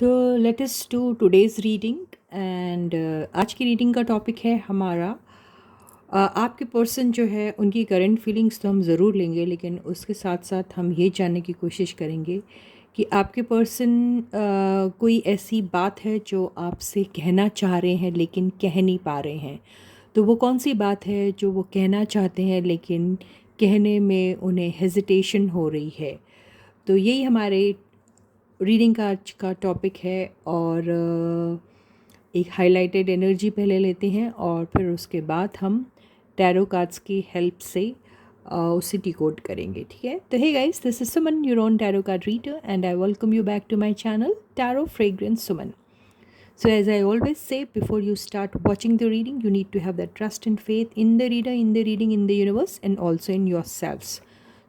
तो let us to today's reading and आज की रीडिंग का टॉपिक है हमारा आपके पर्सन जो है उनकी करंट फीलिंग्स तो हम ज़रूर लेंगे, लेकिन उसके साथ साथ हम ये जानने की कोशिश करेंगे कि आपके पर्सन कोई ऐसी बात है जो आपसे कहना चाह रहे हैं लेकिन कह नहीं पा रहे हैं। तो वो कौन सी बात है जो वो कहना चाहते हैं लेकिन कहने में उन्हें हेजिटेशन हो रही है। तो यही हमारे रीडिंग का आज का टॉपिक है। और एक हाइलाइटेड एनर्जी पहले लेते हैं और फिर उसके बाद हम टैरो कार्ड्स की हेल्प से उसे डिकोड करेंगे। ठीक है, तो hey guys, this is Suman, your own tarot card reader, and I welcome you back to my channel, Tarot Fragrance Suman. So as I always say, before you start watching the reading, you need to have that trust and faith in the reader, in the reading, in the universe, and also in yourselves.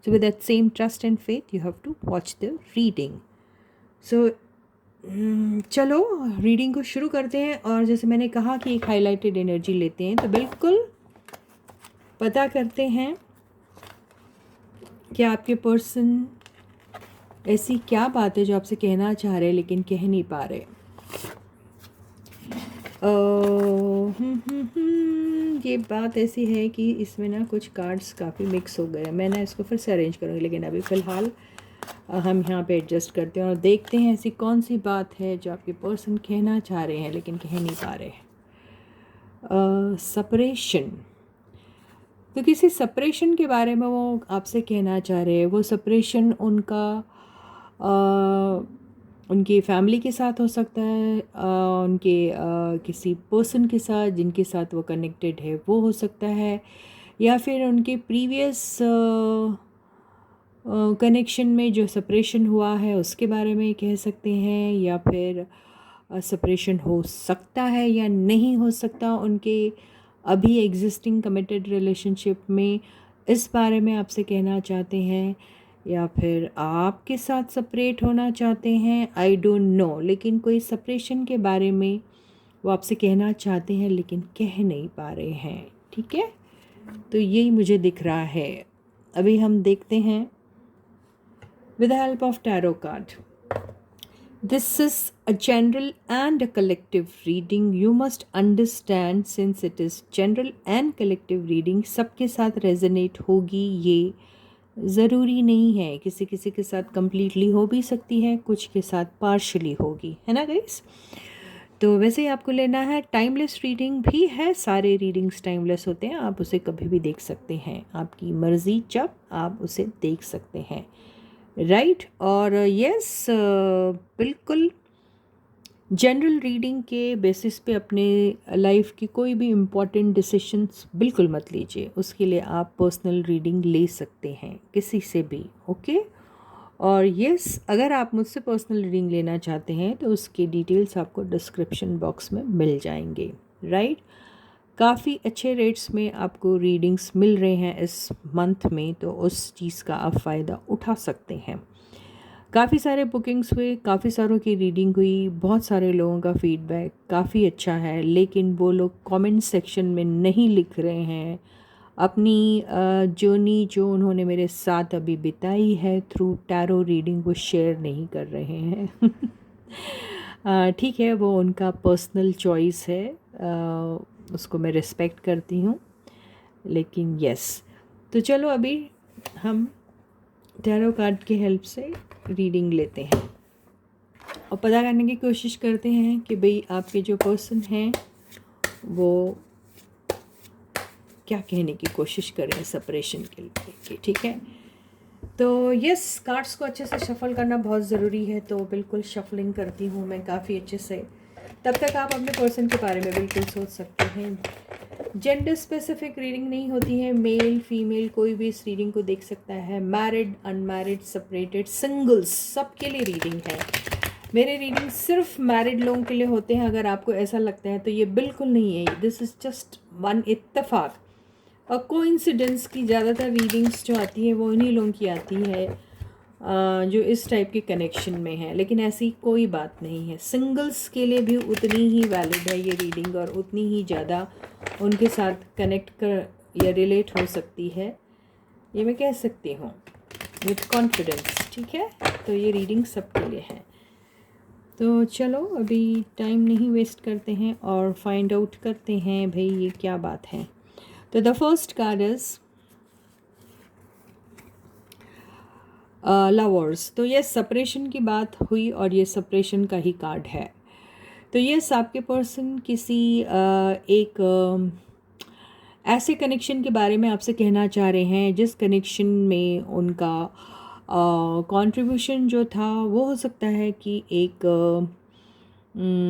So with that same trust and faith, you have to watch the reading. So चलो reading को शुरू करते हैं। और जैसे मैंने कहा कि एक हाइलाइटेड एनर्जी लेते हैं, तो बिल्कुल पता करते हैं कि आपके पर्सन ऐसी क्या बात है जो आपसे कहना चाह रहे हैं लेकिन कह नहीं पा रहे। ये बात ऐसी है कि इसमें ना कुछ कार्ड्स काफ़ी मिक्स हो गए। मैं ना इसको फिर से अरेंज करूँगी, लेकिन अभी फ़िलहाल हम यहाँ पे एडजस्ट करते हैं और देखते हैं ऐसी कौन सी बात है जो आपके पर्सन कहना चाह रहे हैं लेकिन कह नहीं पा रहे। सेपरेशन। तो किसी सेपरेशन के बारे में वो आपसे कहना चाह रहे हैं। वो सेपरेशन उनका उनकी फैमिली के साथ हो सकता है, उनके किसी पर्सन के साथ जिनके साथ वो कनेक्टेड है वो हो सकता है, या फिर उनके प्रीवियस कनेक्शन में जो सेपरेशन हुआ है उसके बारे में कह सकते हैं, या फिर सेपरेशन हो सकता है या नहीं हो सकता उनके अभी एग्जिस्टिंग कमिटेड रिलेशनशिप में, इस बारे में आपसे कहना चाहते हैं, या फिर आपके साथ सेपरेट होना चाहते हैं। आई डोंट नो, लेकिन कोई सेपरेशन के बारे में वो आपसे कहना चाहते हैं लेकिन कह नहीं पा रहे हैं। ठीक है, तो यही मुझे दिख रहा है। अभी हम देखते हैं with the help of tarot card. This is a general and a collective reading. You must understand, since it is general and collective reading, सबके साथ resonate होगी ये ज़रूरी नहीं है। किसी किसी के साथ completely हो भी सकती है, कुछ के साथ partially होगी, है ना गाइस। तो वैसे ही आपको लेना है। टाइमलेस रीडिंग भी है, सारे रीडिंग्स टाइमलेस होते हैं, आप उसे कभी भी देख सकते हैं, आपकी मर्ज़ी जब आप उसे देख सकते हैं, राइट। और यस, बिल्कुल जनरल रीडिंग के बेसिस पे अपने लाइफ की कोई भी इम्पॉर्टेंट डिसीशंस बिल्कुल मत लीजिए। उसके लिए आप पर्सनल रीडिंग ले सकते हैं किसी से भी, ओके। और यस, अगर आप मुझसे पर्सनल रीडिंग लेना चाहते हैं तो उसके डिटेल्स आपको डिस्क्रिप्शन बॉक्स में मिल जाएंगे, राइट। काफ़ी अच्छे रेट्स में आपको रीडिंग्स मिल रहे हैं इस मंथ में, तो उस चीज़ का आप फ़ायदा उठा सकते हैं। काफ़ी सारे बुकिंग्स हुए, काफ़ी सारों की रीडिंग हुई, बहुत सारे लोगों का फीडबैक काफ़ी अच्छा है, लेकिन वो लोग कमेंट सेक्शन में नहीं लिख रहे हैं अपनी जर्नी जो उन्होंने मेरे साथ अभी बिताई है थ्रू टैरो रीडिंग, वो शेयर नहीं कर रहे हैं। ठीक है, वो उनका पर्सनल चॉइस है, उसको मैं रिस्पेक्ट करती हूँ, लेकिन यस। तो चलो अभी हम टैरो कार्ड की हेल्प से रीडिंग लेते हैं और पता करने की कोशिश करते हैं कि भाई आपके जो पर्सन हैं वो क्या कहने की कोशिश कर रहे हैं सेपरेशन के लिए। ठीक है, तो यस, कार्ड्स को अच्छे से शफल करना बहुत ज़रूरी है, तो बिल्कुल शफलिंग करती हूँ मैं काफ़ी अच्छे से। तब तक आप अपने पर्सन के बारे में बिल्कुल सोच सकते हैं। जेंडर स्पेसिफिक रीडिंग नहीं होती है, मेल फीमेल कोई भी इस रीडिंग को देख सकता है। मैरिड, अनमैरिड, सेपरेटेड, सिंगल्स, सबके लिए रीडिंग है। मेरे रीडिंग सिर्फ मैरिड लोगों के लिए होते हैं। अगर आपको ऐसा लगता है तो ये बिल्कुल नहीं है, दिस इज़ जस्ट वन इत्तेफाक और कोइंसिडेंस की ज़्यादातर रीडिंग्स जो आती है वो उन्हीं लोगों की आती है जो इस टाइप के कनेक्शन में है, लेकिन ऐसी कोई बात नहीं है। सिंगल्स के लिए भी उतनी ही वैलिड है ये रीडिंग और उतनी ही ज़्यादा उनके साथ कनेक्ट कर या रिलेट हो सकती है, ये मैं कह सकती हूँ विथ कॉन्फिडेंस। ठीक है, तो ये रीडिंग सबके लिए है। तो चलो अभी टाइम नहीं वेस्ट करते हैं और फाइंड आउट करते हैं भाई ये क्या बात है। तो the first card is lovers. तो ये सेपरेशन की बात हुई और ये सेपरेशन का ही कार्ड है। तो यस, आपके पर्सन किसी एक ऐसे कनेक्शन के बारे में आपसे कहना चाह रहे हैं जिस कनेक्शन में उनका कंट्रीब्यूशन जो था वो हो सकता है कि एक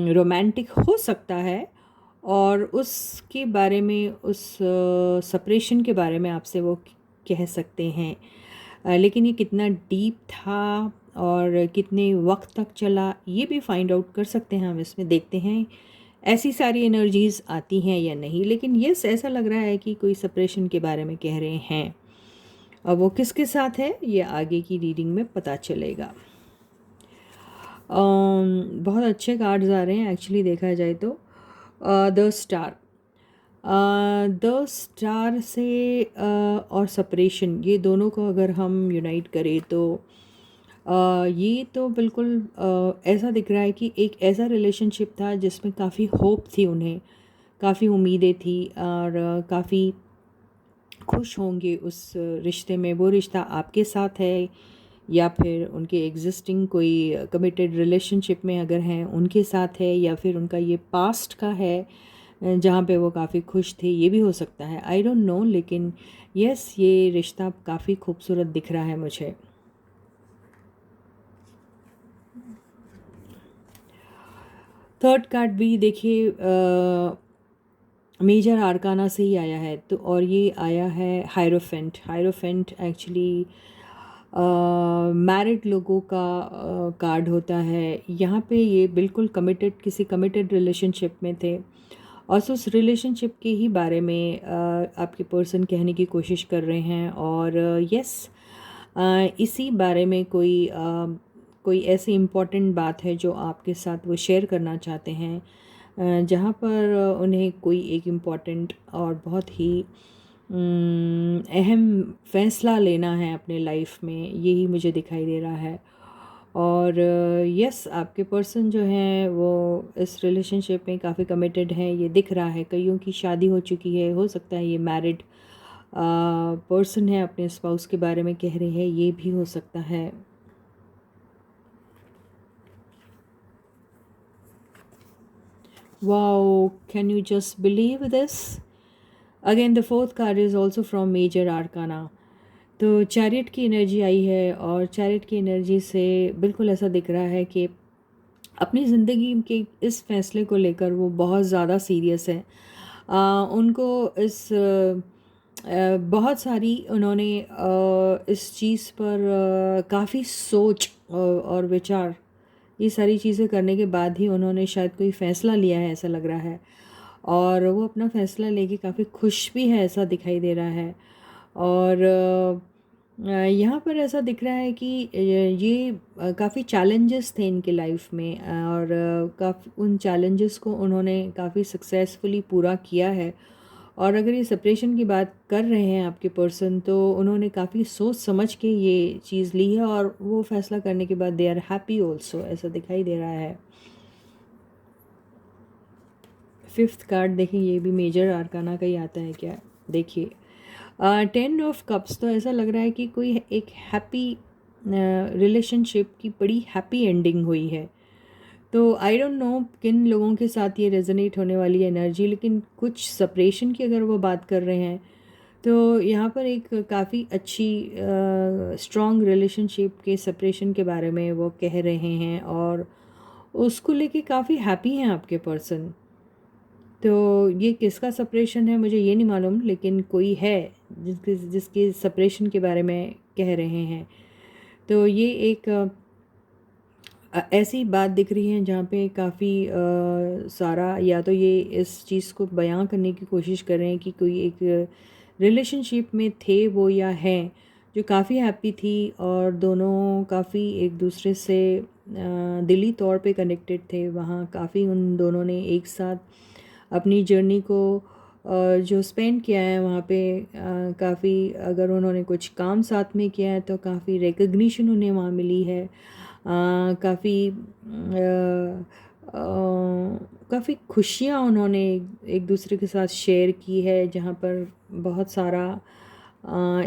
रोमांटिक हो सकता है, और उसके बारे में, उस सेपरेशन के बारे में आपसे वो कह सकते हैं। लेकिन ये कितना डीप था और कितने वक्त तक चला ये भी फाइंड आउट कर सकते हैं हम इसमें। देखते हैं ऐसी सारी एनर्जीज़ आती हैं या नहीं। लेकिन यस, ऐसा लग रहा है कि कोई सेपरेशन के बारे में कह रहे हैं। अब वो किसके साथ है ये आगे की रीडिंग में पता चलेगा। बहुत अच्छे कार्ड्स आ रहे हैं एक्चुअली देखा जाए तो। द स्टार, द स्टार से और सेपरेशन, ये दोनों को अगर हम यूनाइट करें तो ये तो बिल्कुल ऐसा दिख रहा है कि एक ऐसा रिलेशनशिप था जिसमें काफ़ी होप थी उन्हें, काफ़ी उम्मीदें थी और काफ़ी खुश होंगे उस रिश्ते में। वो रिश्ता आपके साथ है या फिर उनके एग्जिस्टिंग कोई कमिटेड रिलेशनशिप में अगर हैं उनके साथ है, या फिर उनका ये पास्ट का है जहाँ पे वो काफ़ी खुश थे, ये भी हो सकता है। आई डोंट नो, लेकिन यस, ये रिश्ता काफ़ी खूबसूरत दिख रहा है मुझे। थर्ड कार्ड भी देखिए मेजर आर्काना से ही आया है। तो और ये आया है हायरोफेंट। हायरोफेंट एक्चुअली मैरिड लोगों का कार्ड होता है। यहाँ पे ये बिल्कुल कमिटेड, किसी कमिटेड रिलेशनशिप में थे और उस रिलेशनशिप के ही बारे में आपके पर्सन कहने की कोशिश कर रहे हैं। और यस, इसी बारे में कोई ऐसी इम्पोर्टेंट बात है जो आपके साथ वो शेयर करना चाहते हैं, जहाँ पर उन्हें कोई एक इम्पॉर्टेंट और बहुत ही अहम फैसला लेना है अपने लाइफ में, यही मुझे दिखाई दे रहा है। और यस, आपके पर्सन जो हैं वो इस रिलेशनशिप में काफ़ी कमिटेड हैं, ये दिख रहा है। कईयों की शादी हो चुकी है, हो सकता है ये मैरिड पर्सन है, अपने स्पाउस के बारे में कह रहे हैं, ये भी हो सकता है। Wow, can you just believe this? Again, the fourth card is also from Major Arcana. तो चैरिट की एनर्जी आई है और चैरिट की एनर्जी से बिल्कुल ऐसा दिख रहा है कि अपनी ज़िंदगी के इस फैसले को लेकर वो बहुत ज़्यादा सीरियस है। उनको इस बहुत सारी उन्होंने इस चीज़ पर काफ़ी सोच और विचार, ये सारी चीज़ें करने के बाद ही उन्होंने शायद कोई फ़ैसला लिया है, ऐसा लग रहा है। और वो अपना फ़ैसला लेके काफ़ी खुश भी है, ऐसा दिखाई दे रहा है। और यहाँ पर ऐसा दिख रहा है कि ये काफ़ी चैलेंजेस थे इनके लाइफ में, और काफ़ी उन चैलेंजेस को उन्होंने काफ़ी सक्सेसफुली पूरा किया है। और अगर ये सेपरेशन की बात कर रहे हैं आपके पर्सन, तो उन्होंने काफ़ी सोच समझ के ये चीज़ ली है और वो फैसला करने के बाद दे आर हैप्पी ऑल्सो, ऐसा दिखाई दे रहा है। फिफ्थ कार्ड देखिए, ये भी मेजर आर्काना का ही आता है क्या? देखिए 10 ऑफ कप्स। तो ऐसा लग रहा है कि कोई एक हैप्पी रिलेशनशिप की बड़ी हैप्पी एंडिंग हुई है। तो आई डोंट नो किन लोगों के साथ ये रेजोनेट होने वाली एनर्जी, लेकिन कुछ सेपरेशन की अगर वो बात कर रहे हैं तो यहाँ पर एक काफ़ी अच्छी स्ट्रॉन्ग रिलेशनशिप के सेपरेशन के बारे में वो कह रहे हैं और उसको लेके काफ़ी हैप्पी हैं आपके पर्सन। तो ये किसका सेपरेशन है मुझे ये नहीं मालूम, लेकिन कोई है जिसके सेपरेशन के बारे में कह रहे हैं। तो ये एक ऐसी बात दिख रही है जहाँ पे काफ़ी सारा, या तो ये इस चीज़ को बयां करने की कोशिश कर रहे हैं कि कोई एक रिलेशनशिप में थे वो या हैं जो काफ़ी हैप्पी थी और दोनों काफ़ी एक दूसरे से दिली तौर पे कनेक्टेड थे। वहाँ काफ़ी उन दोनों ने एक साथ अपनी जर्नी को जो स्पेंड किया है वहाँ पे, काफ़ी अगर उन्होंने कुछ काम साथ में किया है तो काफ़ी रिकग्निशन उन्हें वहाँ मिली है। काफ़ी खुशियाँ उन्होंने एक दूसरे के साथ शेयर की है, जहाँ पर बहुत सारा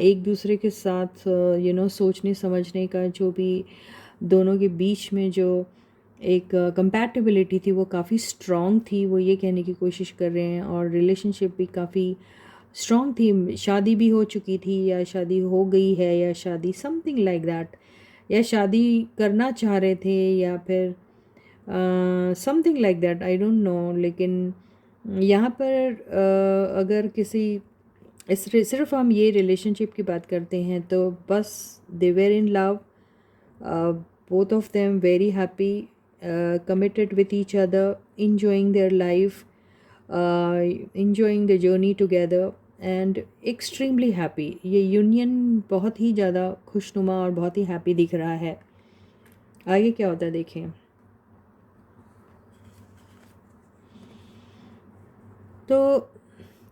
एक दूसरे के साथ सोचने समझने का जो भी दोनों के बीच में जो एक कंपैटिबिलिटी थी वो काफ़ी स्ट्रॉन्ग थी, वो ये कहने की कोशिश कर रहे हैं। और रिलेशनशिप भी काफ़ी स्ट्रॉन्ग थी, शादी भी हो चुकी थी या शादी हो गई है या शादी समथिंग लाइक दैट, या शादी करना चाह रहे थे या फिर something like that, I don't know. लेकिन यहाँ पर अगर किसी सिर्फ हम ये रिलेशनशिप की बात करते हैं तो बस they were in love, both of them very happy, committed with each other, enjoying their life, enjoying the journey together and extremely happy। ये यूनियन बहुत ही ज़्यादा खुशनुमा और बहुत ही हैप्पी दिख रहा है। आगे क्या होता है देखें। तो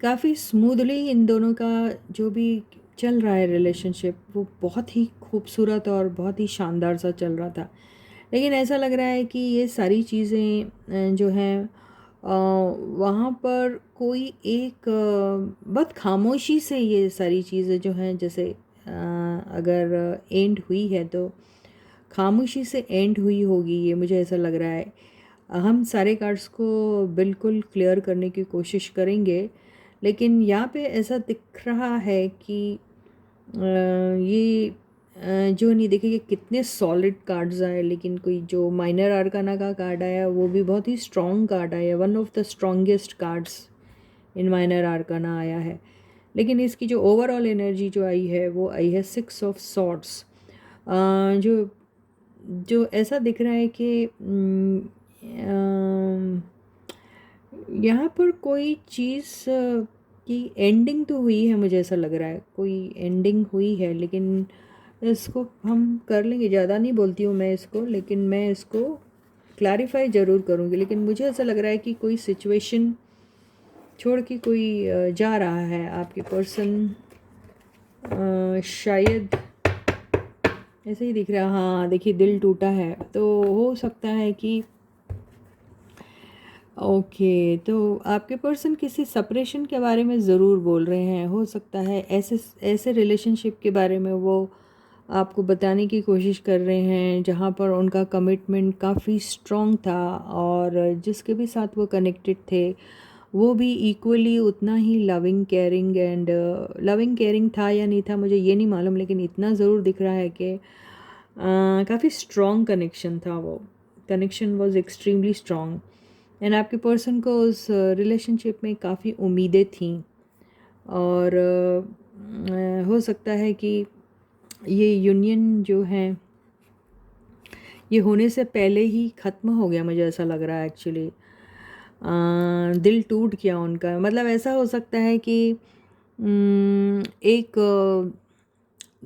काफ़ी स्मूथली इन दोनों का जो भी चल रहा है रिलेशनशिप, वो बहुत ही खूबसूरत और बहुत ही शानदार सा चल रहा था। लेकिन ऐसा लग रहा है कि ये सारी चीज़ें जो हैं वहाँ पर कोई एक बहुत खामोशी से ये सारी चीज़ें जो हैं, जैसे अगर एंड हुई है तो खामोशी से एंड हुई होगी, ये मुझे ऐसा लग रहा है। हम सारे कार्ड्स को बिल्कुल क्लियर करने की कोशिश करेंगे, लेकिन यहाँ पे ऐसा दिख रहा है कि ये जो नहीं, देखिए कितने सॉलिड कार्ड्स आए, लेकिन कोई जो माइनर आर्काना का कार्ड आया वो भी बहुत ही स्ट्रॉन्ग कार्ड आया, one of the strongest cards in minor आर्काना आया है। लेकिन इसकी जो ओवरऑल एनर्जी जो आई है वो आई है 6 ऑफ सॉर्ड्स, जो जो ऐसा दिख रहा है कि यहाँ पर कोई चीज़ की एंडिंग तो हुई है, मुझे ऐसा लग रहा है कोई एंडिंग हुई है। लेकिन इसको हम कर लेंगे, ज़्यादा नहीं बोलती हूँ मैं इसको, लेकिन मैं इसको क्लैरिफाई ज़रूर करूँगी। लेकिन मुझे ऐसा लग रहा है कि कोई सिचुएशन छोड़ के कोई जा रहा है, आपके पर्सन शायद ऐसे ही दिख रहा है। हाँ देखिए, दिल टूटा है, तो हो सकता है कि ओके तो आपके पर्सन किसी सेपरेशन के बारे में ज़रूर बोल रहे हैं। हो सकता है ऐसे ऐसे रिलेशनशिप के बारे में वो आपको बताने की कोशिश कर रहे हैं जहाँ पर उनका कमिटमेंट काफ़ी स्ट्रॉन्ग था, और जिसके भी साथ वो कनेक्टेड थे वो भी इक्वली उतना ही लविंग केयरिंग था या नहीं था मुझे ये नहीं मालूम, लेकिन इतना ज़रूर दिख रहा है कि काफ़ी स्ट्रॉन्ग कनेक्शन था। वो connection was extremely strong, and आपके पर्सन को उस रिलेशनशिप में काफ़ी उम्मीदें थीं। और हो सकता है कि ये यूनियन जो है ये होने से पहले ही ख़त्म हो गया, मुझे ऐसा लग रहा है एक्चुअली। दिल टूट गया उनका, मतलब ऐसा हो सकता है कि एक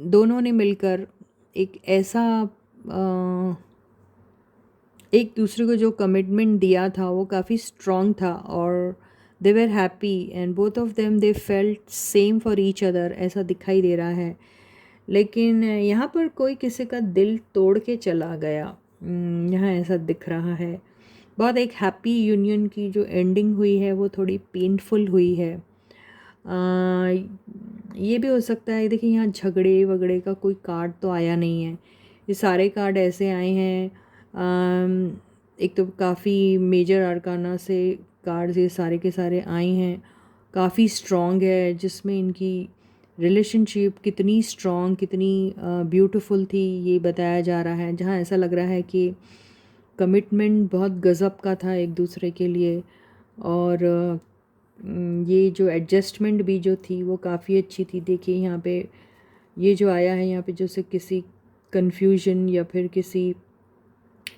दोनों ने मिलकर एक ऐसा एक दूसरे को जो कमिटमेंट दिया था वो काफ़ी स्ट्रॉन्ग था, और they were happy and both of them they felt same for each other, ऐसा दिखाई दे रहा है। लेकिन यहाँ पर कोई किसी का दिल तोड़ के चला गया, यहाँ ऐसा दिख रहा है। बहुत एक हैप्पी यूनियन की जो एंडिंग हुई है वो थोड़ी पेनफुल हुई है। ये भी हो सकता है, देखिए यहाँ झगड़े वगड़े का कोई कार्ड तो आया नहीं है। ये सारे कार्ड ऐसे आए हैं, एक तो काफ़ी मेजर अरकाना से कार्ड्स ये सारे के सारे आए हैं, काफ़ी स्ट्रॉन्ग है, जिसमें इनकी रिलेशनशिप कितनी स्ट्रॉन्ग कितनी ब्यूटीफुल थी ये बताया जा रहा है। जहाँ ऐसा लग रहा है कि कमिटमेंट बहुत गज़ब का था एक दूसरे के लिए, और ये जो एडजस्टमेंट भी जो थी वो काफ़ी अच्छी थी। देखिए यहाँ पे ये जो आया है, यहाँ पे जैसे किसी कन्फ्यूजन या फिर किसी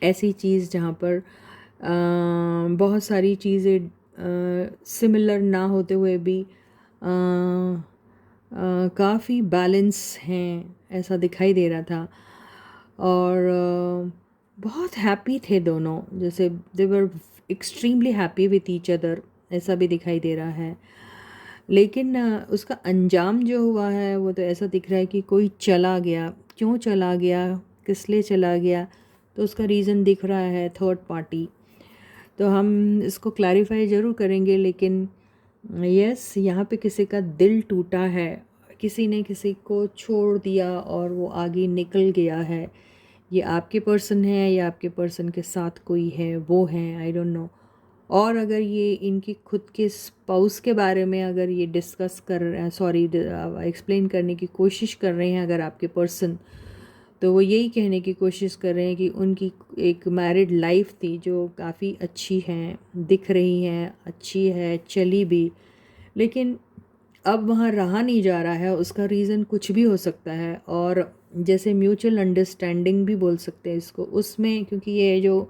ऐसी चीज़ जहाँ पर बहुत सारी चीज़ें सिमिलर ना होते हुए भी काफ़ी बैलेंस हैं, ऐसा दिखाई दे रहा था। और बहुत हैप्पी थे दोनों, जैसे they were extremely happy with each other, ऐसा भी दिखाई दे रहा है। लेकिन उसका अंजाम जो हुआ है वो तो ऐसा दिख रहा है कि कोई चला गया। क्यों चला गया, किस लिए चला गया, तो उसका रीज़न दिख रहा है थर्ड पार्टी। तो हम इसको क्लैरिफाई ज़रूर करेंगे, लेकिन यस, यहाँ पे किसी का दिल टूटा है, किसी ने किसी को छोड़ दिया और वो आगे निकल गया है। ये आपके पर्सन है या आपके पर्सन के साथ कोई है, वो है, आई डोंट नो। और अगर ये इनकी खुद के स्पाउस के बारे में अगर ये डिस्कस कर रहे हैं, सॉरी, एक्सप्लेन करने की कोशिश कर रहे हैं अगर आपके पर्सन, तो वो यही कहने की कोशिश कर रहे हैं कि उनकी एक मैरिड लाइफ थी जो काफ़ी अच्छी है, दिख रही है, अच्छी है, चली भी, लेकिन अब वहाँ रहा नहीं जा रहा है। उसका रीज़न कुछ भी हो सकता है, और जैसे म्यूचुअल अंडरस्टैंडिंग भी बोल सकते हैं इसको उसमें, क्योंकि ये जो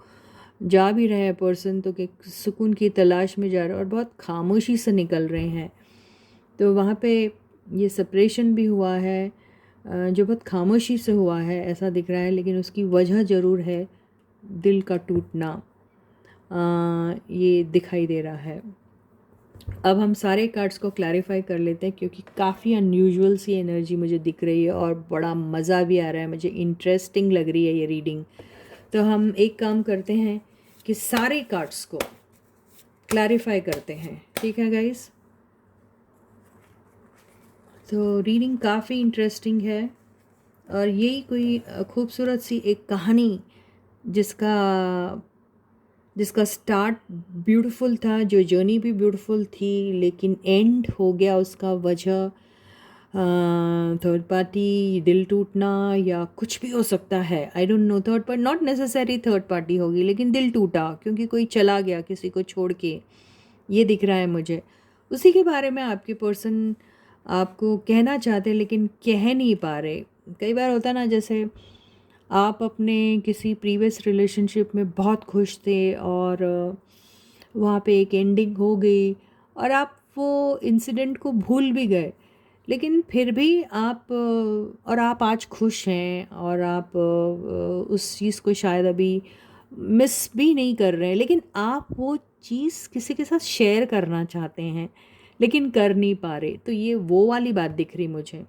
जा भी रहे हैं पर्सन तो कि सुकून की तलाश में जा रहे हैं और बहुत खामोशी से निकल रहे हैं। तो वहाँ पे ये सेपरेशन भी हुआ है, जो बहुत खामोशी से हुआ है ऐसा दिख रहा है, लेकिन उसकी वजह ज़रूर है, दिल का टूटना, ये दिखाई दे रहा है। अब हम सारे कार्ड्स को क्लैरिफाई कर लेते हैं, क्योंकि काफ़ी अनयूजुअल सी एनर्जी मुझे दिख रही है और बड़ा मज़ा भी आ रहा है, मुझे इंटरेस्टिंग लग रही है ये रीडिंग। तो हम एक काम करते हैं कि सारे कार्ड्स को क्लैरिफाई करते हैं, ठीक है गाइस? तो रीडिंग काफ़ी इंटरेस्टिंग है, और यही कोई खूबसूरत सी एक कहानी जिसका जिसका स्टार्ट ब्यूटीफुल था, जो जर्नी भी ब्यूटीफुल थी, लेकिन एंड हो गया उसका वजह थर्ड पार्टी, दिल टूटना, या कुछ भी हो सकता है, I don't know. Third party not necessary third party होगी, लेकिन दिल टूटा क्योंकि कोई चला गया किसी को छोड़ के, ये दिख रहा है मुझे। उसी के बारे में आपके पर्सन आपको कहना चाहते हैं लेकिन कह नहीं पा रहे। कई बार होता ना, जैसे आप अपने किसी प्रीवियस रिलेशनशिप में बहुत खुश थे और वहाँ पे एक एंडिंग हो गई और आप वो इंसिडेंट को भूल भी गए, लेकिन फिर भी आप और आप आज खुश हैं और आप उस चीज़ को शायद अभी मिस भी नहीं कर रहे हैं, लेकिन आप वो चीज़ किसी के साथ शेयर करना चाहते हैं लेकिन कर नहीं पा रहे। तो ये वो वाली बात दिख रही मुझे।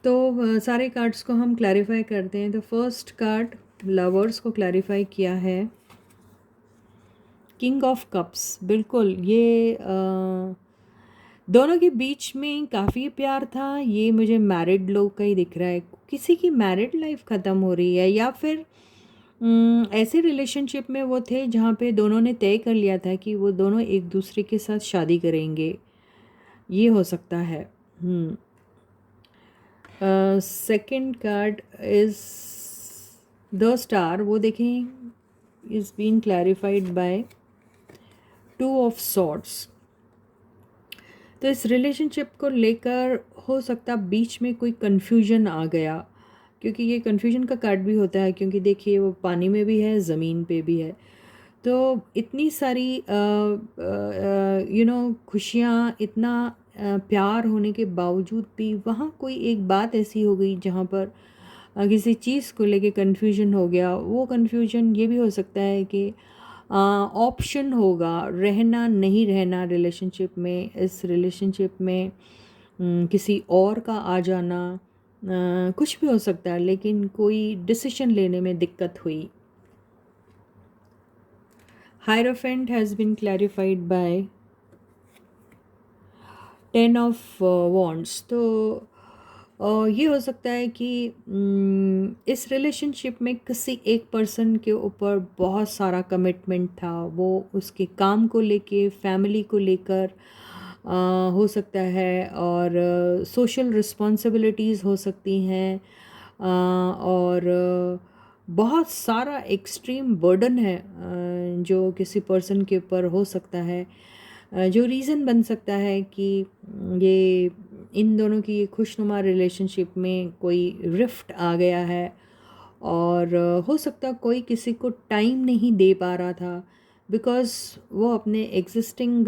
तो सारे कार्ड्स को हम क्लैरिफाई करते हैं। तो फर्स्ट कार्ड लवर्स को क्लैरिफाई किया है, किंग ऑफ कप्स। बिल्कुल, ये दोनों के बीच में काफ़ी प्यार था। ये मुझे मैरिड लोग का ही दिख रहा है, किसी की मैरिड लाइफ ख़त्म हो रही है, या फिर ऐसे रिलेशनशिप में वो थे जहाँ पे दोनों ने तय कर लिया था कि वो दोनों एक दूसरे के साथ शादी करेंगे, ये हो सकता है। Second card is the star, वो देखें, is been clarified by two of swords. तो इस रिलेशनशिप को लेकर हो सकता बीच में कोई कन्फ्यूजन आ गया, क्योंकि ये कन्फ्यूजन का कार्ड भी होता है, क्योंकि देखिए वो पानी में भी है, ज़मीन पे भी है। तो इतनी सारी खुशियाँ, इतना प्यार होने के बावजूद भी वहाँ कोई एक बात ऐसी हो गई जहाँ पर किसी चीज़ को लेके कन्फ्यूजन हो गया। वो कन्फ्यूजन ये भी हो सकता है कि ऑप्शन होगा रहना नहीं रहना रिलेशनशिप में, इस रिलेशनशिप में किसी और का आ जाना, कुछ भी हो सकता है, लेकिन कोई डिसीजन लेने में दिक्कत हुई। Hierophant has been clarified by 10 of wands. तो ये हो सकता है कि इस रिलेशनशिप में किसी एक पर्सन के ऊपर बहुत सारा कमिटमेंट था, वो उसके काम को लेके, फैमिली को लेकर हो सकता है, और सोशल रिस्पॉन्सिबिलिटीज़ हो सकती हैं, और बहुत सारा एक्सट्रीम बर्डन है जो किसी पर्सन के ऊपर हो सकता है, जो रीज़न बन सकता है कि ये इन दोनों की ये खुशनुमा रिलेशनशिप में कोई रिफ्ट आ गया है, और हो सकता कोई किसी को टाइम नहीं दे पा रहा था, बिकॉज़ वो अपने एग्जिस्टिंग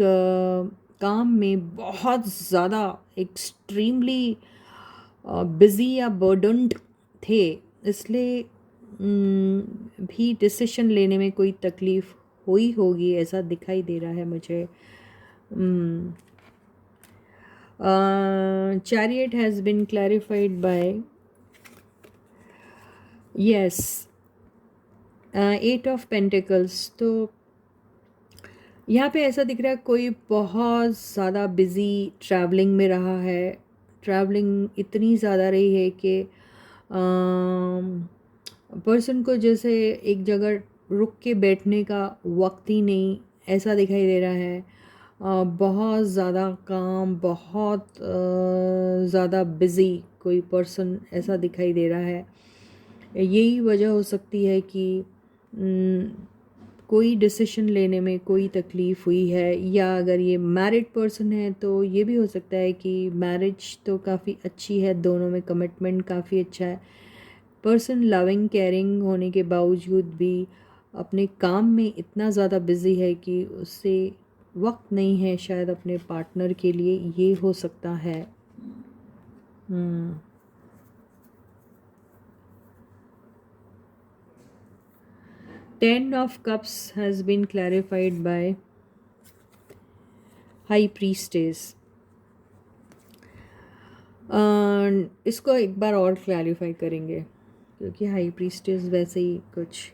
काम में बहुत ज़्यादा एक्सट्रीमली बिज़ी या बर्डन्ड थे, इसलिए भी डिसीजन लेने में कोई तकलीफ़ हुई होगी, ऐसा दिखाई दे रहा है मुझे। Chariot has been clarified by, yes, 8 of Pentacles. तो यहाँ पे ऐसा दिख रहा है कोई बहुत ज़्यादा बिज़ी ट्रैवलिंग में रहा है। ट्रैवलिंग इतनी ज़्यादा रही है कि पर्सन को जैसे एक जगह रुक के बैठने का वक्त ही नहीं, ऐसा दिखाई दे रहा है। बहुत ज़्यादा काम, बहुत ज़्यादा बिज़ी कोई पर्सन ऐसा दिखाई दे रहा है। यही वजह हो सकती है कि कोई डिसीजन लेने में कोई तकलीफ़ हुई है, या अगर ये मैरिड पर्सन है तो ये भी हो सकता है कि मैरिज तो काफ़ी अच्छी है, दोनों में कमिटमेंट काफ़ी अच्छा है। पर्सन लविंग केयरिंग होने के बावजूद भी अपने काम में इतना ज़्यादा बिज़ी है कि उससे वक्त नहीं है शायद अपने पार्टनर के लिए, ये हो सकता है। 10 of Cups has been clarified by High Priestess. इसको एक बार और क्लैरिफाई करेंगे क्योंकि हाई प्रीस्टेस वैसे ही कुछ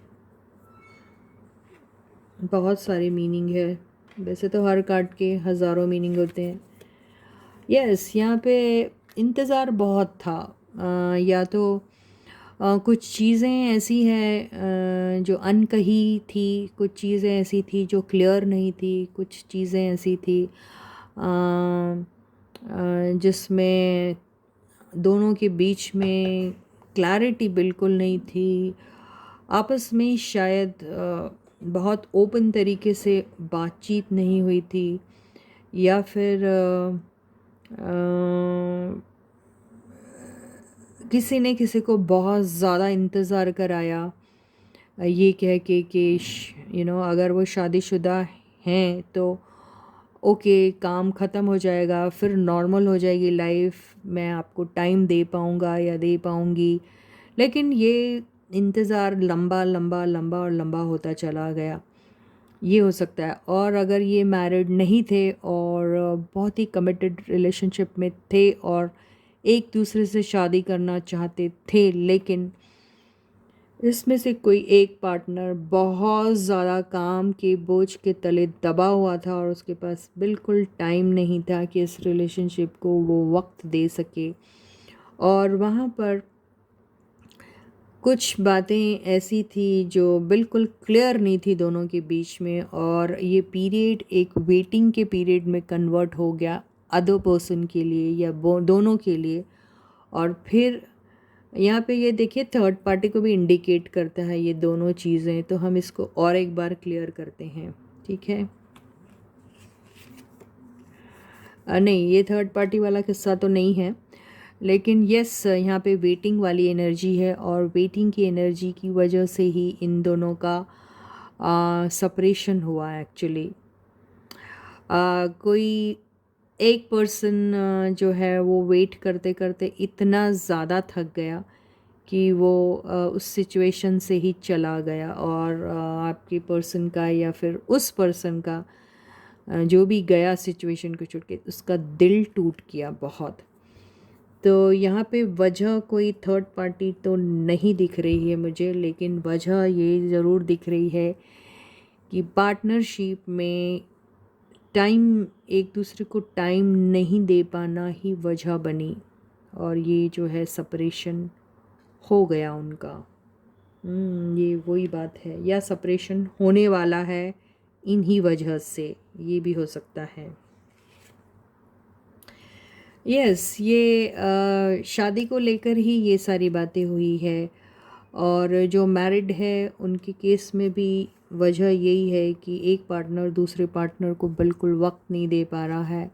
बहुत सारे मीनिंग है। वैसे तो हर कार्ड के हज़ारों मीनिंग होते हैं। यस, यहाँ पे इंतज़ार बहुत था। या तो कुछ चीज़ें ऐसी हैं जो अनकही थी, कुछ चीज़ें ऐसी थी जो क्लियर नहीं थी, कुछ चीज़ें ऐसी थी जिसमें दोनों के बीच में क्लैरिटी बिल्कुल नहीं थी। आपस में शायद बहुत ओपन तरीके से बातचीत नहीं हुई थी, या फिर किसी ने किसी को बहुत ज़्यादा इंतज़ार कराया, ये कह के कि अगर वो शादीशुदा हैं तो ओके, काम ख़त्म हो जाएगा, फिर नॉर्मल हो जाएगी लाइफ, मैं आपको टाइम दे पाऊँगा या दे पाऊँगी। लेकिन ये इंतज़ार लंबा लंबा लंबा और लंबा होता चला गया, ये हो सकता है। और अगर ये मैरिड नहीं थे और बहुत ही कमिटेड रिलेशनशिप में थे और एक दूसरे से शादी करना चाहते थे, लेकिन इसमें से कोई एक पार्टनर बहुत ज़्यादा काम के बोझ के तले दबा हुआ था और उसके पास बिल्कुल टाइम नहीं था कि इस रिलेशनशिप को वो वक्त दे सके। और वहाँ पर कुछ बातें ऐसी थी जो बिल्कुल क्लियर नहीं थी दोनों के बीच में, और ये पीरियड एक वेटिंग के पीरियड में कन्वर्ट हो गया अदर पर्सन के लिए या दोनों के लिए। और फिर यहाँ पे ये देखिए थर्ड पार्टी को भी इंडिकेट करता है ये दोनों चीज़ें, तो हम इसको और एक बार क्लियर करते हैं, ठीक है। नहीं, ये थर्ड पार्टी वाला किस्सा तो नहीं है, लेकिन यस यहाँ पे वेटिंग वाली एनर्जी है, और वेटिंग की एनर्जी की वजह से ही इन दोनों का सेपरेशन हुआ एक्चुअली। कोई एक पर्सन जो है वो वेट करते करते इतना ज़्यादा थक गया कि वो उस सिचुएशन से ही चला गया, और आपके पर्सन का या फिर उस पर्सन का जो भी गया सिचुएशन को छोड़ के, उसका दिल टूट गया बहुत। तो यहाँ पे वजह कोई थर्ड पार्टी तो नहीं दिख रही है मुझे, लेकिन वजह ये ज़रूर दिख रही है कि पार्टनरशिप में टाइम, एक दूसरे को टाइम नहीं दे पाना ही वजह बनी, और ये जो है सेपरेशन हो गया उनका। ये वही बात है, या सेपरेशन होने वाला है इन्हीं वजह से, ये भी हो सकता है। यस, ये शादी को लेकर ही ये सारी बातें हुई है, और जो मैरिड है उनके केस में भी वजह यही है कि एक पार्टनर दूसरे पार्टनर को बिल्कुल वक्त नहीं दे पा रहा है।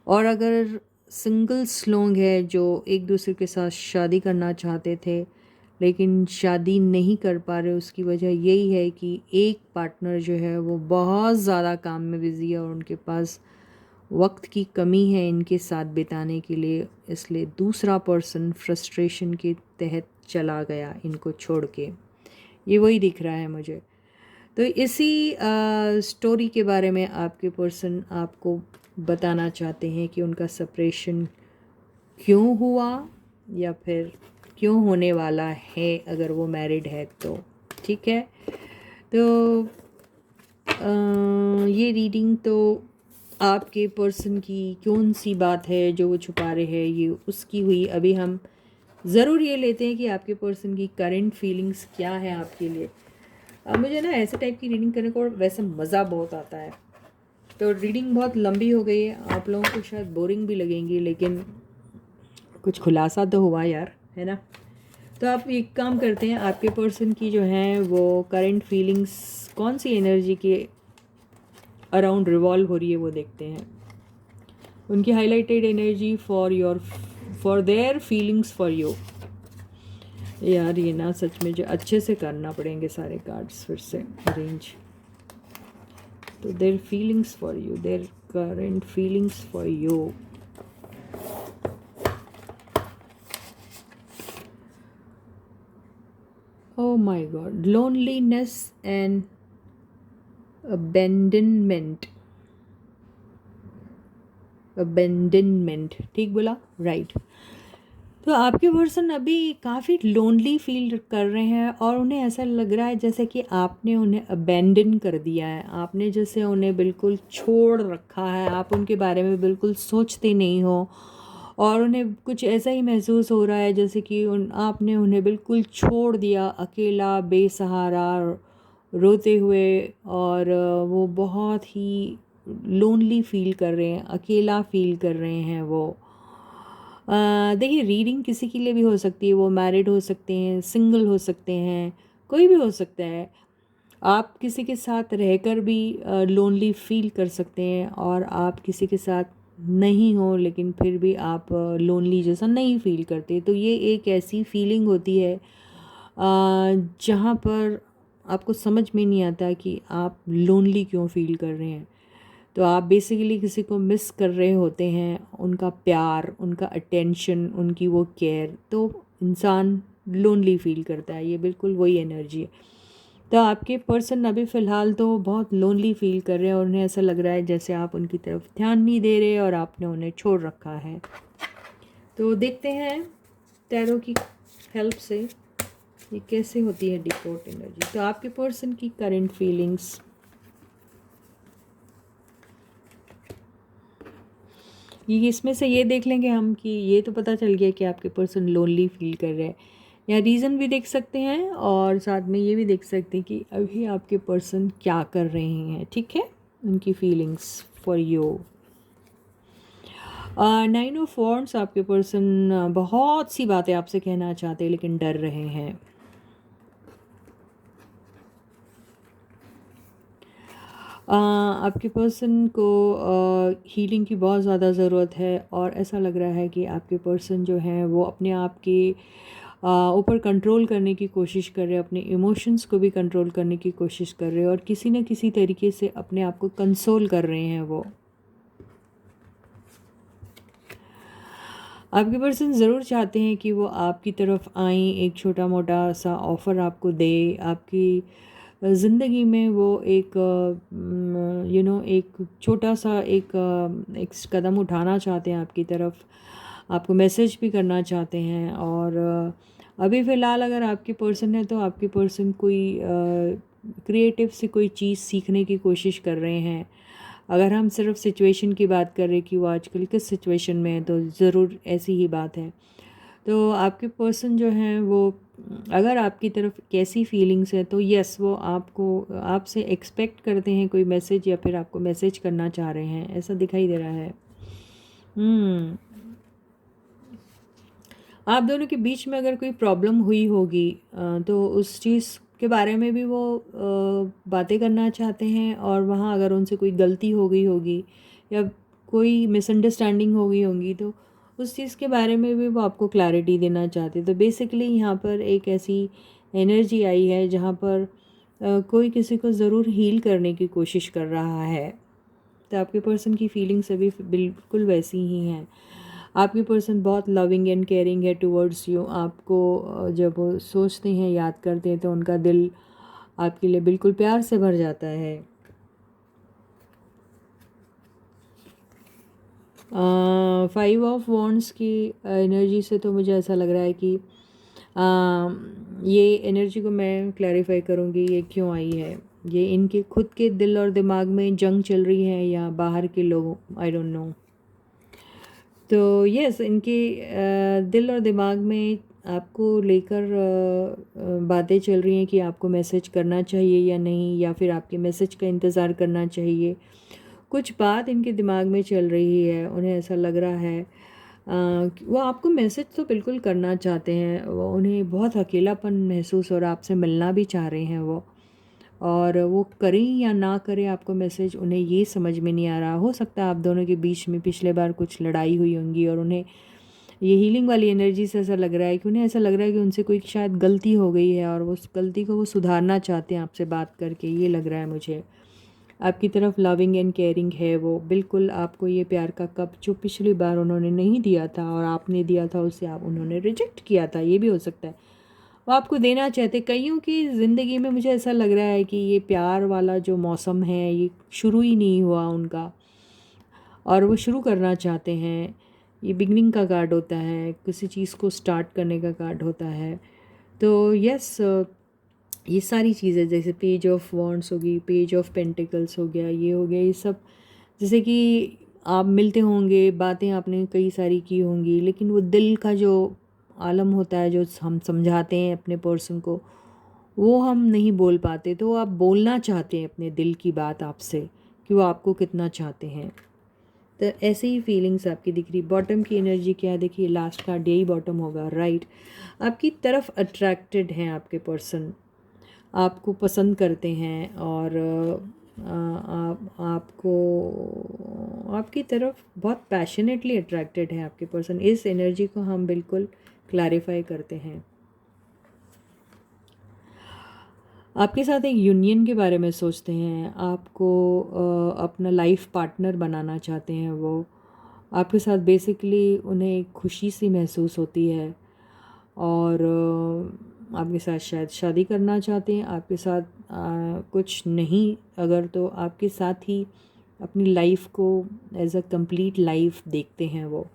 और अगर सिंगल्स लोग हैं जो एक दूसरे के साथ शादी करना चाहते थे लेकिन शादी नहीं कर पा रहे, उसकी वजह यही है कि एक पार्टनर जो है वो बहुत ज़्यादा काम में बिज़ी है और उनके पास वक्त की कमी है इनके साथ बिताने के लिए, इसलिए दूसरा पर्सन फ्रस्ट्रेशन के तहत चला गया इनको छोड़ के। ये वही दिख रहा है मुझे। तो इसी स्टोरी के बारे में आपके पर्सन आपको बताना चाहते हैं कि उनका सेपरेशन क्यों हुआ या फिर क्यों होने वाला है अगर वो मैरिड है तो। ठीक है, तो ये रीडिंग तो आपके पर्सन की कौन सी बात है जो वो छुपा रहे हैं ये उसकी हुई। अभी हम ज़रूर ये लेते हैं कि आपके पर्सन की करंट फीलिंग्स क्या है आपके लिए। मुझे ना ऐसे टाइप की रीडिंग करने को वैसे मज़ा बहुत आता है। तो रीडिंग बहुत लंबी हो गई है, आप लोगों को शायद बोरिंग भी लगेंगी, लेकिन कुछ खुलासा तो हुआ यार, है ना। तो आप एक काम करते हैं, आपके पर्सन की जो है वो करंट फीलिंग्स कौन सी एनर्जी के अराउंड रिवॉल्व हो रही है वो देखते हैं। उनकी highlighted energy for their feelings for you. यार ये ना सच में जो अच्छे से करना पड़ेंगे सारे कार्ड्स फिर से अरेंज। तो their feelings for you, their current feelings for you. Oh my God, loneliness and abandonment. Abandonment, ठीक बोला, राइट। तो आपके पर्सन अभी काफ़ी लोनली फील कर रहे हैं और उन्हें ऐसा लग रहा है जैसे कि आपने उन्हें अबेंडन कर दिया है, आपने जैसे उन्हें बिल्कुल छोड़ रखा है, आप उनके बारे में बिल्कुल सोचते नहीं हो और उन्हें कुछ ऐसा ही महसूस हो रहा है जैसे कि आपने उन्हें बिल्कुल छोड़ दिया, अकेला बेसहारा रोते हुए। और वो बहुत ही लोनली फील कर रहे हैं, अकेला फील कर रहे हैं वो। देखिए रीडिंग किसी के लिए भी हो सकती है, वो मैरिड हो सकते हैं, सिंगल हो सकते हैं, कोई भी हो सकता है। आप किसी के साथ रहकर भी लोनली फील कर सकते हैं और आप किसी के साथ नहीं हो लेकिन फिर भी आप लोनली जैसा नहीं फील करते। तो ये एक ऐसी फीलिंग होती है जहाँ पर आपको समझ में नहीं आता कि आप लोनली क्यों फील कर रहे हैं। तो आप बेसिकली किसी को मिस कर रहे होते हैं, उनका प्यार, उनका अटेंशन, उनकी वो केयर। तो इंसान लोनली फील करता है, ये बिल्कुल वही एनर्जी है। तो आपके पर्सन अभी फ़िलहाल तो बहुत लोनली फील कर रहे हैं और उन्हें ऐसा लग रहा है जैसे आप उनकी तरफ ध्यान नहीं दे रहे और आपने उन्हें छोड़ रखा है। तो देखते हैं टैरो की हेल्प से ये कैसे होती है डिकोट एनर्जी। तो आपके पर्सन की करंट फीलिंग्स, ये इसमें से ये देख लेंगे हम कि ये तो पता चल गया कि आपके पर्सन लोनली फील कर रहे हैं, या रीज़न भी देख सकते हैं और साथ में ये भी देख सकते हैं कि अभी आपके पर्सन क्या कर रहे हैं। ठीक है, उनकी feelings for you. 9 of wands, आपके पर्सन बहुत सी बातें आपसे कहना चाहते हैं लेकिन डर रहे हैं। आपके पर्सन को हीलिंग की बहुत ज़्यादा ज़रूरत है और ऐसा लग रहा है कि आपके पर्सन जो हैं वो अपने आप के ऊपर कंट्रोल करने की कोशिश कर रहे हैं, अपने इमोशंस को भी कंट्रोल करने की कोशिश कर रहे हैं और किसी न किसी तरीके से अपने आप को कंसोल कर रहे हैं वो। आपके पर्सन ज़रूर चाहते हैं कि वो आपकी तरफ आएँ, एक छोटा मोटा सा ऑफ़र आपको दे, आपकी ज़िंदगी में वो एक एक छोटा सा एक कदम उठाना चाहते हैं आपकी तरफ, आपको मैसेज भी करना चाहते हैं। और अभी फ़िलहाल अगर आपके पर्सन है तो आपके पर्सन कोई क्रिएटिव से कोई चीज़ सीखने की कोशिश कर रहे हैं। अगर हम सिर्फ सिचुएशन की बात करें कि वो आजकल किस सिचुएशन में है तो ज़रूर ऐसी ही बात है। तो आपके पर्सन जो हैं वो अगर आपकी तरफ कैसी फीलिंग्स है तो यस वो आपको आपसे एक्सपेक्ट करते हैं कोई मैसेज या फिर आपको मैसेज करना चाह रहे हैं, ऐसा दिखाई दे रहा है। आप दोनों के बीच में अगर कोई प्रॉब्लम हुई होगी तो उस चीज़ के बारे में भी वो बातें करना चाहते हैं और वहाँ अगर उनसे कोई गलती हो गई होगी या कोई मिसअंडरस्टैंडिंग हो गई होगी तो उस चीज़ के बारे में भी वो आपको क्लैरिटी देना चाहते हैं। तो बेसिकली यहाँ पर एक ऐसी एनर्जी आई है जहाँ पर कोई किसी को ज़रूर हील करने की कोशिश कर रहा है। तो आपके पर्सन की फीलिंग्स अभी बिल्कुल वैसी ही हैं। आपके पर्सन बहुत लविंग एंड केयरिंग है टुवर्ड्स यू। आपको जब वो सोचते हैं, याद करते हैं तो उनका दिल आपके लिए बिल्कुल प्यार से भर जाता है। फाइव ऑफ वॉन्ड्स की एनर्जी से तो मुझे ऐसा लग रहा है कि ये एनर्जी को मैं क्लैरिफाई करूँगी ये क्यों आई है। ये इनके खुद के दिल और दिमाग में जंग चल रही है या बाहर के लोग, आई डोंट नो। तो यस, इनके दिल और दिमाग में आपको लेकर बातें चल रही हैं कि आपको मैसेज करना चाहिए या नहीं, या फिर आपके मैसेज का इंतज़ार करना चाहिए। कुछ बात इनके दिमाग में चल रही है, उन्हें ऐसा लग रहा है कि वो आपको मैसेज तो बिल्कुल करना चाहते हैं, वो उन्हें बहुत अकेलापन महसूस और आपसे मिलना भी चाह रहे हैं वो। और वो करें या ना करें आपको मैसेज, उन्हें ये समझ में नहीं आ रहा। हो सकता है आप दोनों के बीच में पिछले बार कुछ लड़ाई हुई होंगी और उन्हें ये हीलिंग वाली एनर्जी से ऐसा लग रहा है कि उन्हें ऐसा लग रहा है कि उनसे कोई शायद गलती हो गई है और वो उस गलती को वो सुधारना चाहते हैं आपसे बात करके, ये लग रहा है मुझे। आपकी तरफ लविंग एंड केयरिंग है वो, बिल्कुल आपको ये प्यार का कप जो पिछली बार उन्होंने नहीं दिया था और आपने दिया था उसे आप उन्होंने रिजेक्ट किया था, ये भी हो सकता है वो आपको देना चाहते। कईयों की ज़िंदगी में मुझे ऐसा लग रहा है कि ये प्यार वाला जो मौसम है ये शुरू ही नहीं हुआ उनका, और वो शुरू करना चाहते हैं। ये बिगनिंग का कार्ड होता है, किसी चीज़ को स्टार्ट करने का कार्ड होता है। तो यस, ये सारी चीज़ें जैसे पेज ऑफ वॉन्ड्स होगी, पेज ऑफ पेंटिकल्स हो गया, ये हो गया, ये सब जैसे कि आप मिलते होंगे, बातें आपने कई सारी की होंगी, लेकिन वो दिल का जो आलम होता है जो हम समझाते हैं अपने पर्सन को, वो हम नहीं बोल पाते। तो आप बोलना चाहते हैं अपने दिल की बात आपसे कि वो आपको कितना चाहते हैं। तो ऐसे ही फीलिंग्स आपकी दिख रही। बॉटम की एनर्जी क्या है, देखिए लास्ट कार्ड यही बॉटम होगा, राइट। आपकी तरफ अट्रैक्टेड हैं आपके पर्सन, आपको पसंद करते हैं और आप आपको आपकी तरफ बहुत पैशनेटली अट्रैक्टेड है आपके पर्सन। इस एनर्जी को हम बिल्कुल क्लैरिफाई करते हैं। आपके साथ एक यूनियन के बारे में सोचते हैं, आपको अपना लाइफ पार्टनर बनाना चाहते हैं वो। आपके साथ बेसिकली उन्हें एक खुशी सी महसूस होती है और आपके साथ शायद शादी करना चाहते हैं। आपके साथ कुछ नहीं अगर तो आपके साथ ही अपनी लाइफ को एज अ कंप्लीट लाइफ देखते हैं वो,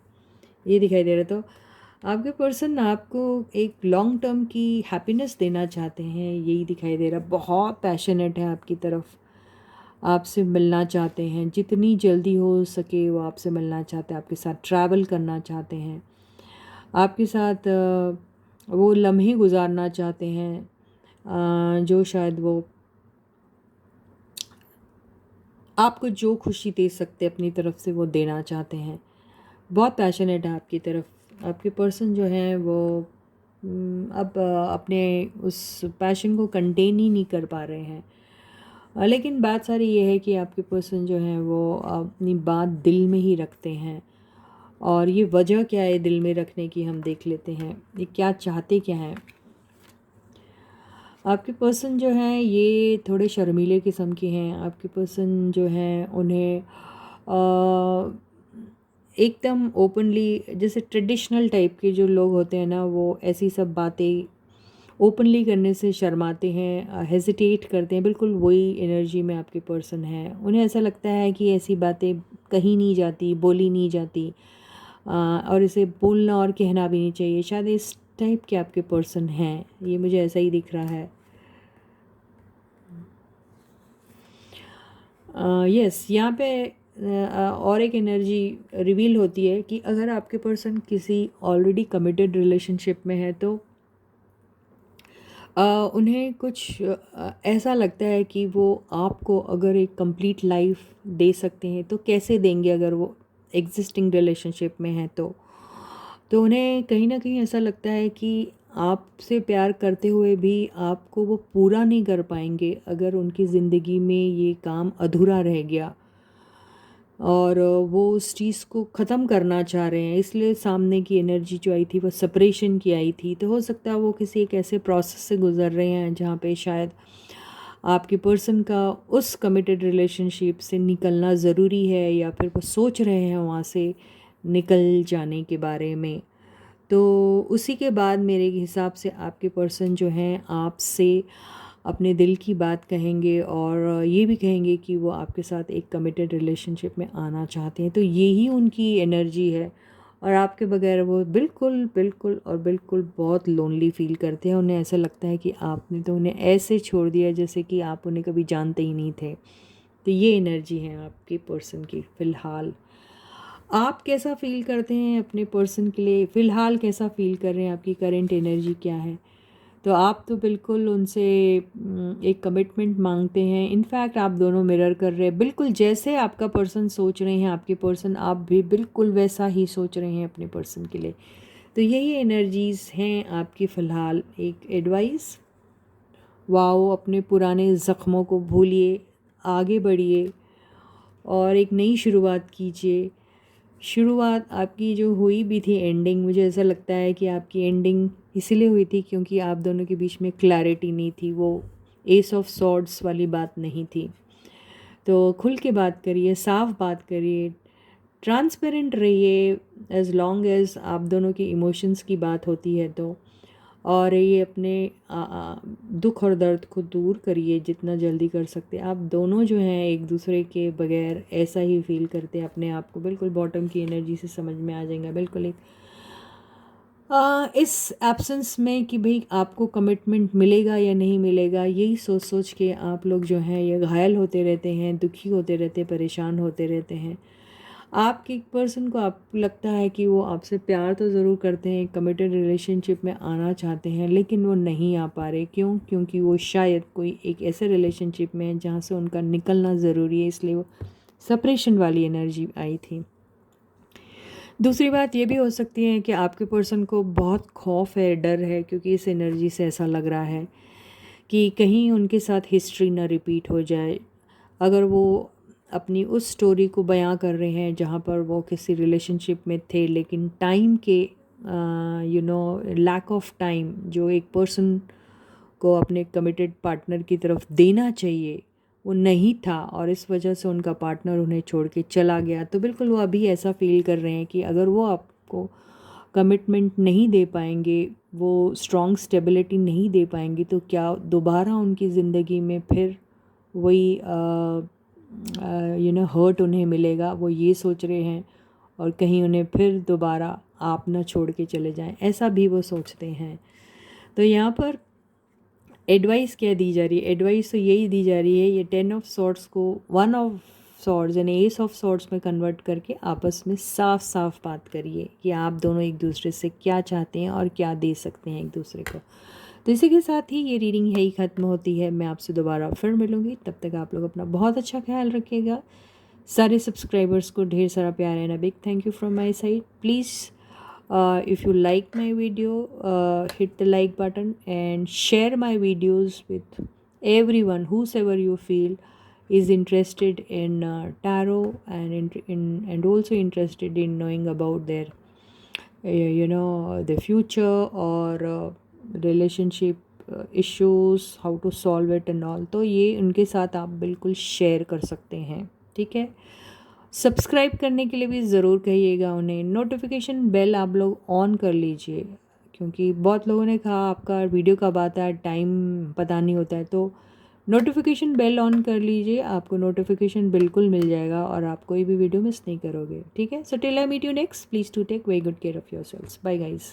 ये दिखाई दे रहा। तो आपके पर्सन आपको एक लॉन्ग टर्म की हैप्पीनेस देना चाहते हैं, यही दिखाई दे रहा। बहुत पैशनेट है आपकी तरफ, आपसे मिलना चाहते हैं, जितनी जल्दी हो सके वो आपसे मिलना चाहते हैं, आपके साथ ट्रैवल करना चाहते हैं, आपके साथ वो लम्हे गुजारना चाहते हैं जो शायद वो आपको जो खुशी दे सकते अपनी तरफ से वो देना चाहते हैं। बहुत पैशनेट है आपकी तरफ। आपके पर्सन जो हैं वो अब अपने उस पैशन को कंटेन ही नहीं कर पा रहे हैं। लेकिन बात सारी ये है कि आपके पर्सन जो हैं वो अपनी बात दिल में ही रखते हैं, और ये वजह क्या है दिल में रखने की हम देख लेते हैं। ये क्या चाहते क्या हैं। आपके पर्सन जो हैं ये थोड़े शर्मीले किस्म के हैं। आपके पर्सन जो हैं उन्हें एकदम ओपनली, जैसे ट्रेडिशनल टाइप के जो लोग होते हैं ना, वो ऐसी सब बातें ओपनली करने से शर्माते हैं, हेजिटेट करते हैं। बिल्कुल वही एनर्जी में आपके पर्सन है। उन्हें ऐसा लगता है कि ऐसी बातें कही नहीं जाती, बोली नहीं जाती, और इसे बोलना और कहना भी नहीं चाहिए। शायद इस टाइप के आपके पर्सन हैं, ये मुझे ऐसा ही दिख रहा है। यस, यहाँ पे और एक एनर्जी रिवील होती है कि अगर आपके पर्सन किसी ऑलरेडी कमिटेड रिलेशनशिप में है तो उन्हें कुछ ऐसा लगता है कि वो आपको अगर एक कंप्लीट लाइफ दे सकते हैं तो कैसे देंगे अगर वो एग्जिस्टिंग रिलेशनशिप में है तो उन्हें कहीं ना कहीं ऐसा लगता है कि आपसे प्यार करते हुए भी आपको वो पूरा नहीं कर पाएंगे अगर उनकी ज़िंदगी में ये काम अधूरा रह गया, और वो उस चीज़ को ख़त्म करना चाह रहे हैं। इसलिए सामने की एनर्जी जो आई थी वो सेपरेशन की आई थी। तो हो सकता है वो किसी एक ऐसे प्रोसेस से गुज़र रहे हैं जहाँ पे शायद आपके पर्सन का उस कमिटेड रिलेशनशिप से निकलना ज़रूरी है, या फिर वो सोच रहे हैं वहाँ से निकल जाने के बारे में। तो उसी के बाद मेरे हिसाब से आपके पर्सन जो हैं आपसे अपने दिल की बात कहेंगे और ये भी कहेंगे कि वो आपके साथ एक कमिटेड रिलेशनशिप में आना चाहते हैं। तो यही उनकी एनर्जी है और आपके बगैर वो बिल्कुल बिल्कुल और बिल्कुल बहुत लोनली फील करते हैं। उन्हें ऐसा लगता है कि आपने तो उन्हें ऐसे छोड़ दिया जैसे कि आप उन्हें कभी जानते ही नहीं थे। तो ये एनर्जी है आपके पर्सन की फ़िलहाल। आप कैसा फ़ील करते हैं अपने पर्सन के लिए? फ़िलहाल कैसा फ़ील कर रहे हैं? आपकी करंट एनर्जी क्या है? तो आप तो बिल्कुल उनसे एक कमिटमेंट मांगते हैं। इनफैक्ट आप दोनों मिरर कर रहे हैं। बिल्कुल जैसे आपका पर्सन सोच रहे हैं आपके पर्सन, आप भी बिल्कुल वैसा ही सोच रहे हैं अपने पर्सन के लिए। तो यही एनर्जीज़ हैं आपकी फ़िलहाल। एक एडवाइस, वाओ, अपने पुराने ज़ख्मों को भूलिए, आगे बढ़िए और एक नई शुरुआत कीजिए। शुरुआत आपकी जो हुई भी थी, एंडिंग, मुझे ऐसा लगता है कि आपकी एंडिंग इसीलिए हुई थी क्योंकि आप दोनों के बीच में क्लैरिटी नहीं थी। वो एस ऑफ सॉर्ड्स वाली बात नहीं थी। तो खुल के बात करिए, साफ बात करिए, ट्रांसपेरेंट रहिए एज़ लॉन्ग एज़ आप दोनों के इमोशंस की बात होती है तो। और ये अपने दुख और दर्द को दूर करिए जितना जल्दी कर सकते हैं। आप दोनों जो हैं एक दूसरे के बगैर ऐसा ही फील करते हैं अपने आप को। बिल्कुल बॉटम की एनर्जी से समझ में आ जाएगा। बिल्कुल एक इस एब्सेंस में कि भाई आपको कमिटमेंट मिलेगा या नहीं मिलेगा, यही सोच सोच के आप लोग जो हैं ये घायल होते रहते हैं, दुखी होते रहते हैं, परेशान होते रहते हैं। आपके एक पर्सन को आपको लगता है कि वो आपसे प्यार तो ज़रूर करते हैं, कमिटेड रिलेशनशिप में आना चाहते हैं, लेकिन वो नहीं आ पा रहे। क्यों? क्योंकि वो शायद कोई एक ऐसे रिलेशनशिप में है जहाँ से उनका निकलना ज़रूरी है, इसलिए वो सेपरेशन वाली एनर्जी आई थी। दूसरी बात ये भी हो सकती है कि आपके पर्सन को बहुत खौफ है, डर है, क्योंकि इस एनर्जी से ऐसा लग रहा है कि कहीं उनके साथ हिस्ट्री ना रिपीट हो जाए। अगर वो अपनी उस स्टोरी को बयां कर रहे हैं जहाँ पर वो किसी रिलेशनशिप में थे, लेकिन टाइम के लैक ऑफ टाइम जो एक पर्सन को अपने कमिटेड पार्टनर की तरफ देना चाहिए वो नहीं था और इस वजह से उनका पार्टनर उन्हें छोड़ के चला गया। तो बिल्कुल वो अभी ऐसा फील कर रहे हैं कि अगर वो आपको कमिटमेंट नहीं दे पाएंगे, वो स्ट्रॉन्ग स्टेबिलिटी नहीं दे पाएंगे, तो क्या दोबारा उनकी ज़िंदगी में फिर वही हर्ट उन्हें मिलेगा। वो ये सोच रहे हैं और कहीं उन्हें फिर दोबारा आप ना छोड़ के चले जाएं, ऐसा भी वो सोचते हैं। तो यहाँ पर एडवाइस क्या दी जा रही है? एडवाइस तो यही दी जा रही है, ये 10 ऑफ सॉर्ड्स को 1 ऑफ सॉर्ड्स यानी एस ऑफ सॉर्ड्स में कन्वर्ट करके आपस में साफ साफ बात करिए कि आप दोनों एक दूसरे से क्या चाहते हैं और क्या दे सकते हैं एक दूसरे को। तो इसी के साथ ही ये रीडिंग है ही ख़त्म होती है। मैं आपसे दोबारा फिर मिलूँगी, तब तक आप लोग अपना बहुत अच्छा ख्याल रखिएगा। सारे सब्सक्राइबर्स को ढेर सारा प्यार and a big thank you from my side. Please if you like my video, hit the like button and share my videos with everyone whosoever you feel is interested in tarot and also interested in knowing about their the future or relationship issues, how to solve it and all। तो ये उनके साथ आप बिल्कुल share कर सकते हैं, ठीक है। सब्सक्राइब करने के लिए भी ज़रूर कहिएगा उन्हें। नोटिफिकेशन बेल आप लोग ऑन कर लीजिए, क्योंकि बहुत लोगों ने कहा आपका वीडियो कब आता है, टाइम पता नहीं होता है। तो नोटिफिकेशन बेल ऑन कर लीजिए, आपको नोटिफिकेशन बिल्कुल मिल जाएगा और आप कोई भी वीडियो मिस नहीं करोगे, ठीक है। So till I meet you next, please to take very good care of yourselves. Bye guys.